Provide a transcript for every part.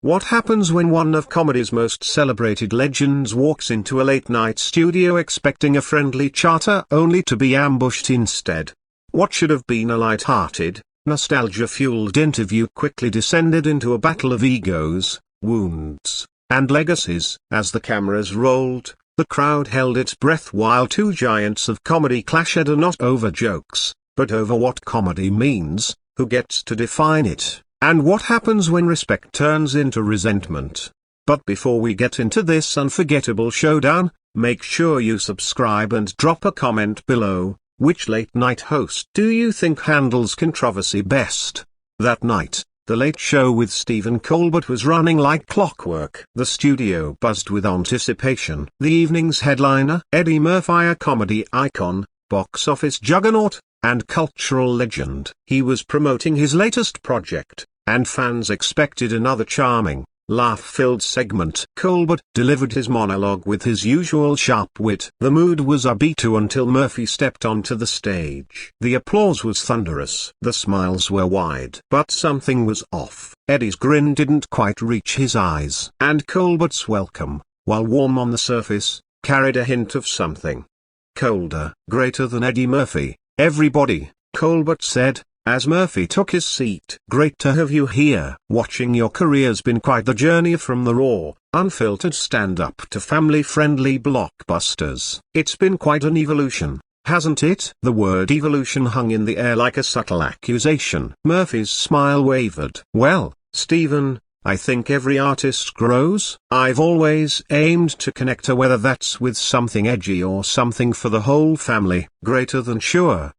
What happens when one of comedy's most celebrated legends walks into a late-night studio expecting a friendly chatter only to be ambushed instead? What should have been a light-hearted, nostalgia-fueled interview quickly descended into a battle of egos, wounds, and legacies. As the cameras rolled, the crowd held its breath while two giants of comedy clashed not over jokes, but over what comedy means, who gets to define it, and what happens when respect turns into resentment. But before we get into this unforgettable showdown, make sure you subscribe and drop a comment below. Which late-night host do you think handles controversy best? That night, The Late Show with Stephen Colbert was running like clockwork. The studio buzzed with anticipation. The evening's headliner, Eddie Murphy, a comedy icon, box office juggernaut, and cultural legend. He was promoting his latest project, and fans expected another charming, laugh-filled segment. Colbert delivered his monologue with his usual sharp wit. The mood was upbeat until Murphy stepped onto the stage. The applause was thunderous. The smiles were wide. But something was off. Eddie's grin didn't quite reach his eyes. And Colbert's welcome, while warm on the surface, carried a hint of something colder. Greater than Eddie Murphy, everybody, Colbert said, as Murphy took his seat. Great to have you here. Watching your career's been quite the journey from the raw, unfiltered stand-up to family-friendly blockbusters. It's been quite an evolution, hasn't it? The word evolution hung in the air like a subtle accusation. Murphy's smile wavered. Well, Stephen, I think every artist grows. I've always aimed to connect, whether that's with something edgy or something for the whole family. Greater than sure,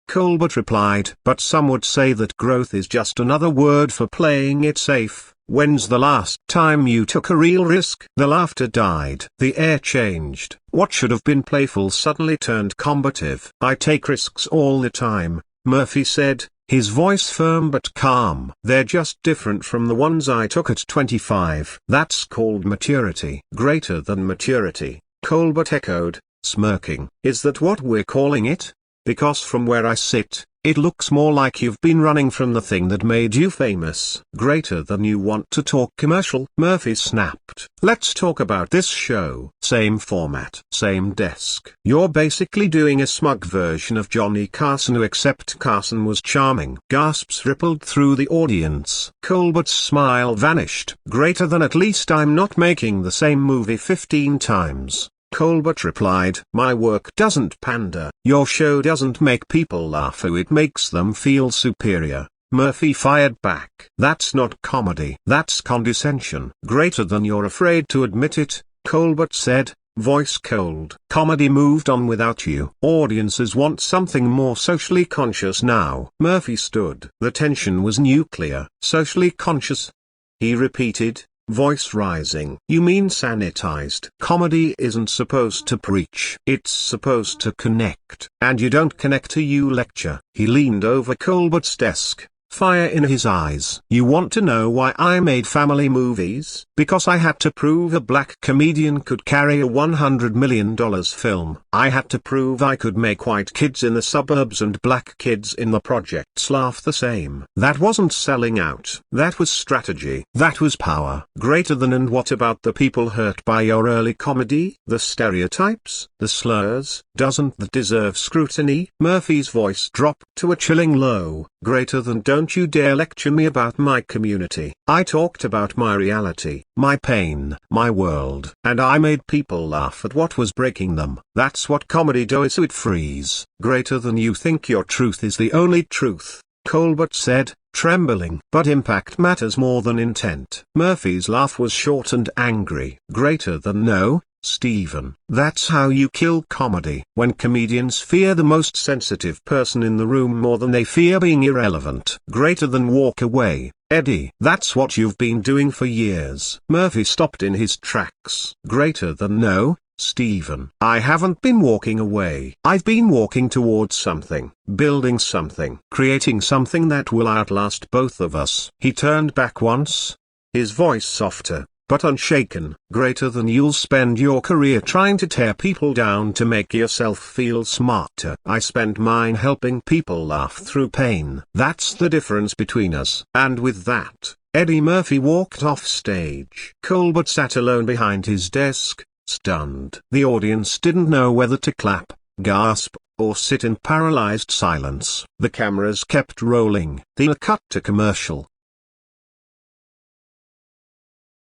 Colbert replied. But some would say that growth is just another word for playing it safe. When's the last time you took a real risk? The laughter died. The air changed. What should have been playful suddenly turned combative. I take risks all the time, Murphy said, his voice firm but calm. They're just different from the ones I took at 25. That's called maturity. Greater than maturity, Colbert echoed, smirking. Is that what we're calling it? Because from where I sit, it looks more like you've been running from the thing that made you famous. Greater than you want to talk commercial? Murphy snapped. Let's talk about this show. Same format, same desk. You're basically doing a smug version of Johnny Carson, except Carson was charming. Gasps rippled through the audience. Colbert's smile vanished. Greater than at least I'm not making the same movie 15 times. Colbert replied, my work doesn't pander. Your show doesn't make people laugh, it makes them feel superior. Murphy fired back. That's not comedy. That's condescension. Greater than you're afraid to admit it, Colbert said, voice cold. Comedy moved on without you. Audiences want something more socially conscious now. Murphy stood. The tension was nuclear. Socially conscious? He repeated, voice rising. You mean sanitized? Comedy isn't supposed to preach. It's supposed to connect. And you don't connect, you lecture. He leaned over Colbert's desk, fire in his eyes. You want to know why I made family movies? Because I had to prove a black comedian could carry a $100 million film. I had to prove I could make white kids in the suburbs and black kids in the projects laugh the same. That wasn't selling out. That was strategy. That was power. Greater than. And what about the people hurt by your early comedy? The stereotypes, the slurs? Doesn't that deserve scrutiny? Murphy's voice dropped to a chilling low. Greater than. Don't you dare lecture me about my community. I talked about my reality, my pain, my world. And I made people laugh at what was breaking them. That's what comedy does, it frees. Greater than. You think your truth is the only truth, Colbert said, trembling. But impact matters more than intent. Murphy's laugh was short and angry. Greater than. No, Stephen. That's how you kill comedy. When comedians fear the most sensitive person in the room more than they fear being irrelevant. Greater than. Walk away, Eddie. That's what you've been doing for years. Murphy stopped in his tracks. Greater than. No, Stephen. I haven't been walking away. I've been walking towards something, building something, creating something that will outlast both of us. He turned back once, his voice softer, but unshaken. Greater than. You'll spend your career trying to tear people down to make yourself feel smarter. I spent mine helping people laugh through pain. That's the difference between us. And with that, Eddie Murphy walked off stage. Colbert sat alone behind his desk, stunned. The audience didn't know whether to clap, gasp, or sit in paralyzed silence. The cameras kept rolling. Then cut to commercial.